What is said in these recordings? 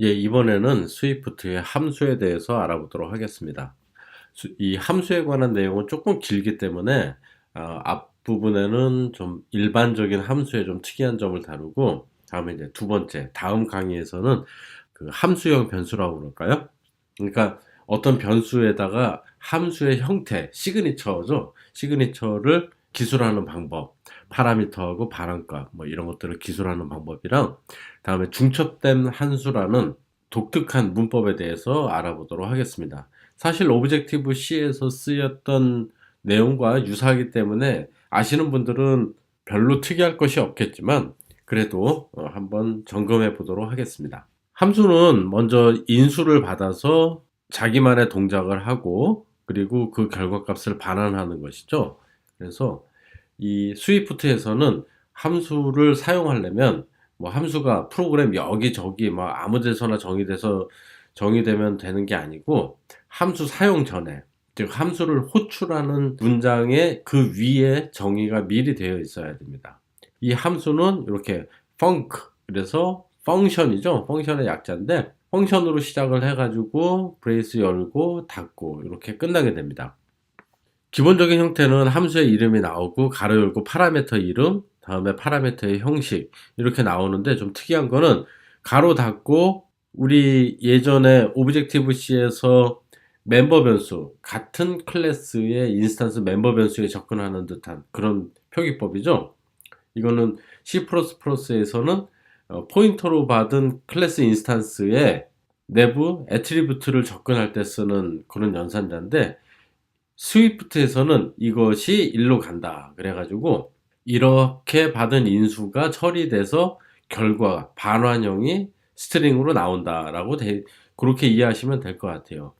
예, 이번에는 스위프트의 함수에 대해서 알아보도록 하겠습니다. 이 함수에 관한 내용은 조금 길기 때문에 앞부분에는 좀 일반적인 함수의 좀 특이한 점을 다루고, 다음에 이제 두 번째, 다음 강의에서는 그 함수형 변수라고 그럴까요? 그러니까 어떤 변수에다가 함수의 형태, 시그니처죠. 시그니처를 기술하는 방법, 파라미터하고 반환값, 뭐 이런 것들을 기술하는 방법이랑, 다음에 중첩된 함수라는 독특한 문법에 대해서 알아보도록 하겠습니다. 사실 오브젝티브 C에서 쓰였던 내용과 유사하기 때문에 아시는 분들은 별로 특이할 것이 없겠지만, 그래도 한번 점검해 보도록 하겠습니다. 함수는 먼저 인수를 받아서 자기만의 동작을 하고, 그리고 그 결과값을 반환하는 것이죠. 그래서 이 스위프트에서는 함수를 사용하려면, 뭐 함수가 프로그램 여기저기 뭐 아무 데서나 정의되면 되는 게 아니고, 함수 사용 전에, 즉 함수를 호출하는 문장의 그 위에 정의가 미리 되어 있어야 됩니다. 이 함수는 이렇게 func, 그래서 펑션이죠. 펑션의 약자인데, 펑션으로 시작을 해가지고 브레이스 열고 닫고 이렇게 끝나게 됩니다. 기본적인 형태는 함수의 이름이 나오고 가로 열고 파라미터 이름, 다음에 파라미터의 형식 이렇게 나오는데, 좀 특이한 거는 가로 닫고, 우리 예전에 오브젝티브 C에서 멤버 변수, 같은 클래스의 인스턴스 멤버 변수에 접근하는 듯한 그런 표기법이죠. 이거는 C++에서는 포인터로 받은 클래스 인스턴스에 내부 애트리뷰트를 접근할 때 쓰는 그런 연산자인데, 스위프트에서는 이것이 일로 간다 그래가지고, 이렇게 받은 인수가 처리돼서 결과 반환형이 스트링으로 나온다라고 그렇게 이해하시면 될 것 같아요.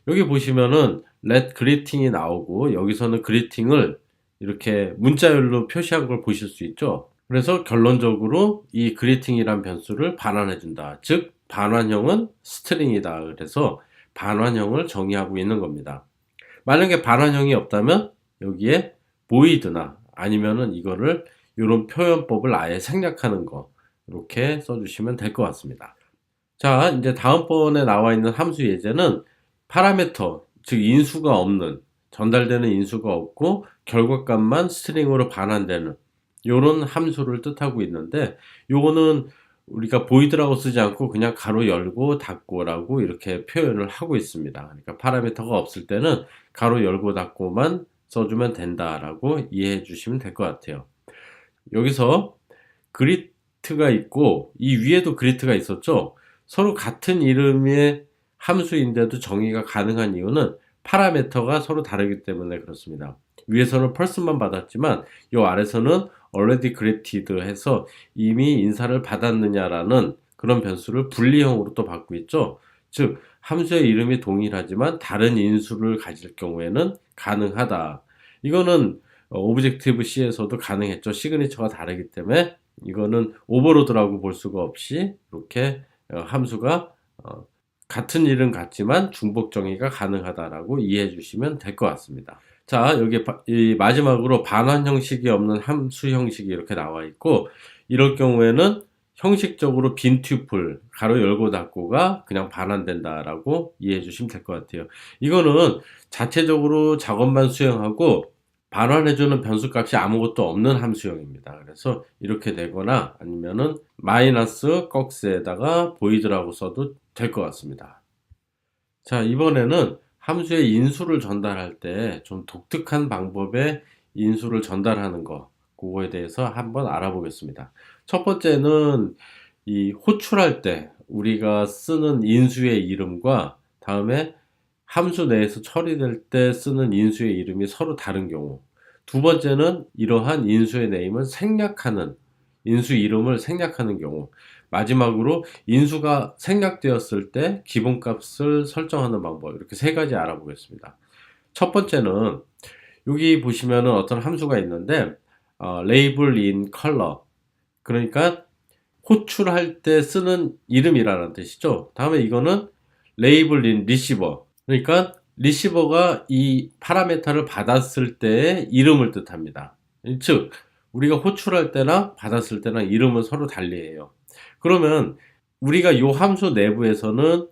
여기 보시면은 let greeting이 나오고, 여기서는 greeting을 이렇게 문자열로 표시한 걸 보실 수 있죠. 그래서 결론적으로 이 greeting이란 변수를 반환해 준다, 즉 반환형은 스트링이다. 그래서 반환형을 정의하고 있는 겁니다. 만약에 반환형이 없다면 여기에 void나 아니면은 이거를, 이런 표현법을 아예 생략하는 거, 이렇게 써주시면 될 것 같습니다. 자, 이제 다음번에 나와 있는 함수 예제는 파라미터, 즉 인수가 없는, 전달되는 인수가 없고 결과값만 스트링으로 반환되는 이런 함수를 뜻하고 있는데, 요거는 우리가 보이드라고 쓰지 않고 그냥 가로 열고 닫고라고 이렇게 표현을 하고 있습니다. 그러니까 파라미터가 없을 때는 가로 열고 닫고만 써주면 된다라고 이해해 주시면 될 것 같아요. 여기서 그리트가 있고 이 위에도 그리트가 있었죠. 서로 같은 이름의 함수인데도 정의가 가능한 이유는 파라미터가 서로 다르기 때문에 그렇습니다. 위에서는 person만 받았지만 이 아래서는 already greeted 해서 이미 인사를 받았느냐라는 그런 변수를 분리형으로 또 받고 있죠. 즉 함수의 이름이 동일하지만 다른 인수를 가질 경우에는 가능하다. 이거는 오브젝티브 C에서도 가능했죠. 시그니처가 다르기 때문에 이거는 오버로드라고 볼 수가 없이 이렇게 함수가 같은 이름 같지만 중복 정의가 가능하다라고 이해해 주시면 될 것 같습니다. 자, 여기 이 마지막으로 반환 형식이 없는 함수 형식이 이렇게 나와 있고, 이럴 경우에는 형식적으로 빈 튜플 가로 열고 닫고가 그냥 반환된다라고 이해해 주시면 될 것 같아요. 이거는 자체적으로 작업만 수행하고 반환해주는 변수값이 아무것도 없는 함수형입니다. 그래서 이렇게 되거나 아니면은 마이너스 꺽스에다가 보이드라고 써도 될 것 같습니다. 자, 이번에는 함수의 인수를 전달할 때 좀 독특한 방법의 인수를 전달하는 거, 그거에 대해서 한번 알아보겠습니다. 첫 번째는 이 호출할 때 우리가 쓰는 인수의 이름과 다음에 함수 내에서 처리될 때 쓰는 인수의 이름이 서로 다른 경우. 두 번째는 이러한 인수의 네임을 생략하는, 인수 이름을 생략하는 경우. 마지막으로 인수가 생략되었을 때 기본값을 설정하는 방법, 이렇게 세 가지 알아보겠습니다. 첫 번째는 여기 보시면은 어떤 함수가 있는데 label in color, 그러니까 호출할 때 쓰는 이름이라는 뜻이죠. 다음에 이거는 label in receiver, 그러니까 리시버가 이 파라미터를 받았을 때의 이름을 뜻합니다. 즉 우리가 호출할 때나 받았을 때나 이름은 서로 달리해요. 그러면 우리가 요 함수 내부에서는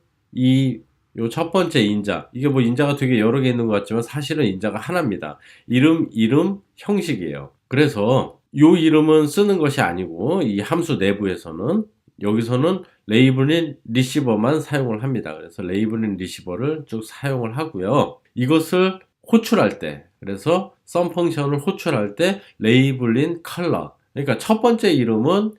요 첫 번째 인자, 이게 뭐 인자가 되게 여러 개 있는 것 같지만 사실은 인자가 하나입니다. 이름, 형식이에요. 그래서 요 이름은 쓰는 것이 아니고 이 함수 내부에서는 여기서는 레이블인 리시버만 사용을 합니다. 그래서 레이블인 리시버를 쭉 사용을 하고요. 이것을 호출할 때, 그래서 썸 펑션을 호출할 때 레이블인 컬러, 그러니까 첫 번째 이름은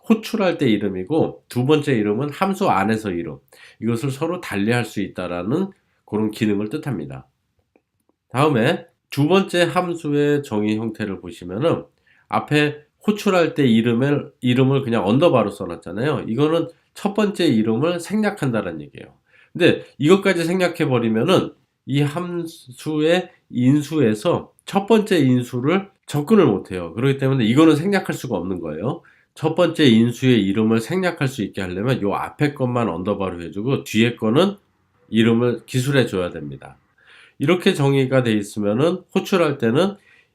호출할 때 이름이고 두 번째 이름은 함수 안에서 이름, 이것을 서로 달리할 수 있다라는 그런 기능을 뜻합니다. 다음에 두 번째 함수의 정의 형태를 보시면은 앞에 호출할 때 이름을 그냥 언더바로 써놨잖아요. 이거는 첫 번째 이름을 생략한다는 얘기예요. 근데 이것까지 생략해 버리면은 이 함수의 인수에서 첫 번째 인수를 접근을 못해요. 그렇기 때문에 이거는 생략할 수가 없는 거예요. 첫 번째 인수의 이름을 생략할 수 있게 하려면 요 앞에 것만 언더바로 해주고 뒤에 거는 이름을 기술해 줘야 됩니다. 이렇게 정의가 돼 있으면은 호출할 때는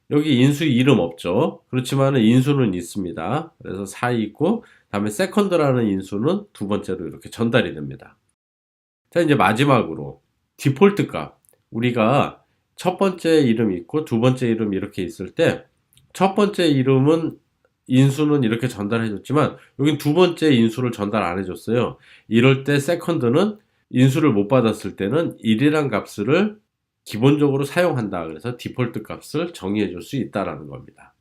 여기 인수 이름 없죠. 그렇지만 인수는 있습니다. 그래서 4 있고 다음에 세컨드라는 인수는 두 번째로 이렇게 전달이 됩니다. 자, 이제 마지막으로 디폴트 값. 우리가 첫 번째 이름 있고 두 번째 이름 이렇게 있을 때 첫 번째 이름은 인수는 이렇게 전달해 줬지만 여긴 두 번째 인수를 전달 안 해줬어요. 이럴 때 세컨드는 인수를 못 받았을 때는 1이란 값을 기본적으로 사용한다. 그래서 디폴트 값을 정의해 줄 수 있다라는 겁니다.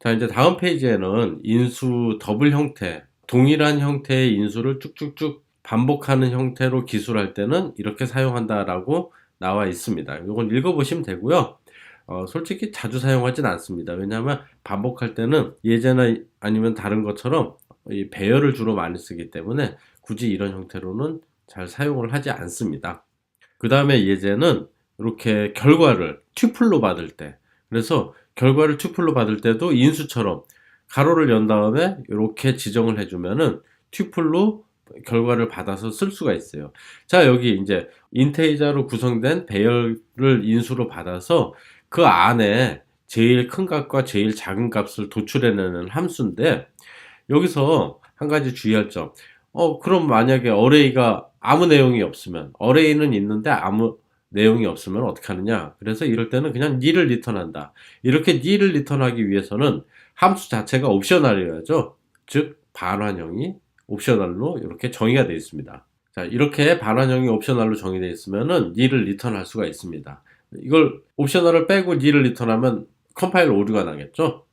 자, 이제 다음 페이지에는 인수 더블 형태, 동일한 형태의 인수를 쭉쭉쭉 반복하는 형태로 기술할 때는 이렇게 사용한다라고 나와 있습니다. 이건 읽어보시면 되고요. 솔직히 자주 사용하진 않습니다. 왜냐하면 반복할 때는 예제나 아니면 다른 것처럼 이 배열을 주로 많이 쓰기 때문에 굳이 이런 형태로는 잘 사용을 하지 않습니다. 그 다음에 예제는 이렇게 결과를 튜플로 받을 때, 그래서 결과를 튜플로 받을 때도 인수처럼 가로를 연 다음에 이렇게 지정을 해주면은 튜플로 결과를 받아서 쓸 수가 있어요. 자, 여기 이제 인테이저로 구성된 배열을 인수로 받아서 그 안에 제일 큰 값과 제일 작은 값을 도출해내는 함수인데, 여기서 한 가지 주의할 점. 그럼 만약에 어레이가 아무 내용이 없으면, 어레이는 있는데 아무 내용이 없으면 어떻게 하느냐? 그래서 이럴 때는 그냥 nil을 리턴한다. 이렇게 nil을 리턴하기 위해서는 함수 자체가 옵셔널이어야죠. 즉 반환형이 옵셔널로 이렇게 정의가 되어 있습니다. 자, 이렇게 반환형이 옵셔널로 정의되어 있으면은 nil을 리턴할 수가 있습니다. 이걸 옵셔널을 빼고 nil을 리턴하면 컴파일러 오류가 나겠죠?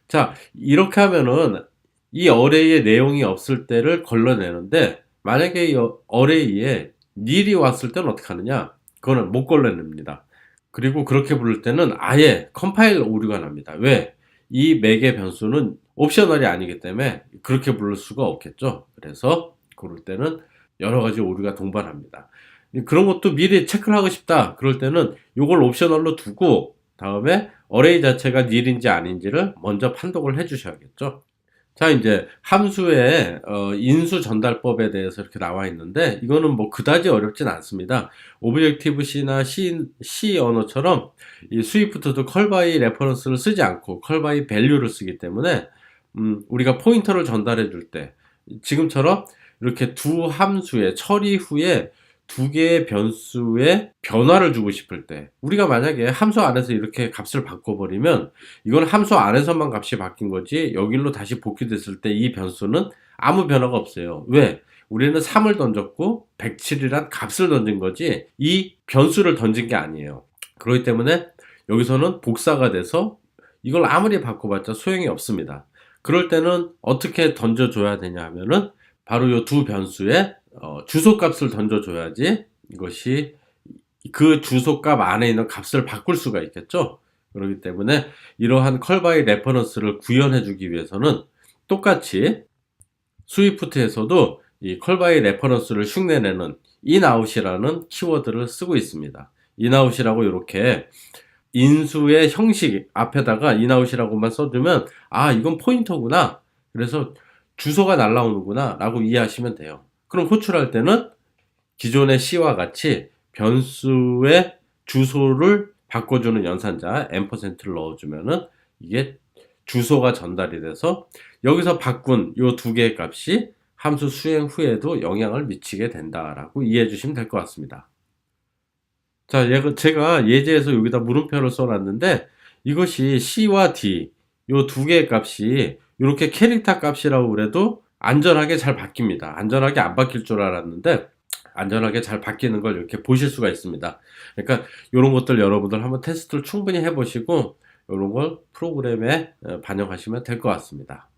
자, 이렇게 하면은 이 어레이에 내용이 없을 때를 걸러내는데, 만약에 이 어레이에 nil이 왔을 때는 어떻게 하느냐? 그거는 못 걸러냅니다. 그리고 그렇게 부를 때는 아예 컴파일 오류가 납니다. 왜? 이 맥의 변수는 옵셔널이 아니기 때문에 그렇게 부를 수가 없겠죠. 그래서 그럴 때는 여러 가지 오류가 동반합니다. 그런 것도 미리 체크를 하고 싶다. 그럴 때는 이걸 옵셔널로 두고 다음에 어레이 자체가 nil인지 아닌지를 먼저 판독을 해 주셔야겠죠. 자, 이제 함수의 인수 전달법에 대해서 이렇게 나와 있는데 이거는 뭐 그다지 어렵진 않습니다. 오브젝티브 C나 C 언어처럼 이 스위프트도 컬 바이 레퍼런스를 쓰지 않고 컬 바이 밸류를 쓰기 때문에 우리가 포인터를 전달해 줄 때 지금처럼 이렇게 두 함수의 처리 후에 두 개의 변수에 변화를 주고 싶을 때, 우리가 만약에 함수 안에서 이렇게 값을 바꿔버리면 이건 함수 안에서만 값이 바뀐 거지 여기로 다시 복귀됐을 때 이 변수는 아무 변화가 없어요. 왜? 우리는 3을 던졌고 107이란 값을 던진 거지 이 변수를 던진 게 아니에요. 그렇기 때문에 여기서는 복사가 돼서 이걸 아무리 바꿔봤자 소용이 없습니다. 그럴 때는 어떻게 던져줘야 되냐 하면은 바로 이 두 변수에 주소값을 던져줘야지 이것이 그 주소값 안에 있는 값을 바꿀 수가 있겠죠. 그렇기 때문에 이러한 컬 바이 레퍼런스를 구현해 주기 위해서는 똑같이 스위프트에서도 이 컬 바이 레퍼런스를 흉내내는 inout이라는 키워드를 쓰고 있습니다. inout이라고 이렇게 인수의 형식 앞에다가 inout이라고만 써주면 아, 이건 포인터구나. 그래서 주소가 날라오는구나 라고 이해하시면 돼요. 그럼 호출할 때는 기존의 C와 같이 변수의 주소를 바꿔주는 연산자 %를 넣어주면은 이게 주소가 전달이 돼서 여기서 바꾼 요 두 개의 값이 함수 수행 후에도 영향을 미치게 된다라고 이해해 주시면 될 것 같습니다. 자, 제가 예제에서 여기다 물음표를 써놨는데 이것이 C와 D 요 두 개의 값이 이렇게 캐릭터 값이라고 그래도 안전하게 잘 바뀝니다. 안전하게 안 바뀔 줄 알았는데 안전하게 잘 바뀌는 걸 이렇게 보실 수가 있습니다. 그러니까 이런 것들 여러분들 한번 테스트를 충분히 해보시고 이런 걸 프로그램에 반영하시면 될 것 같습니다.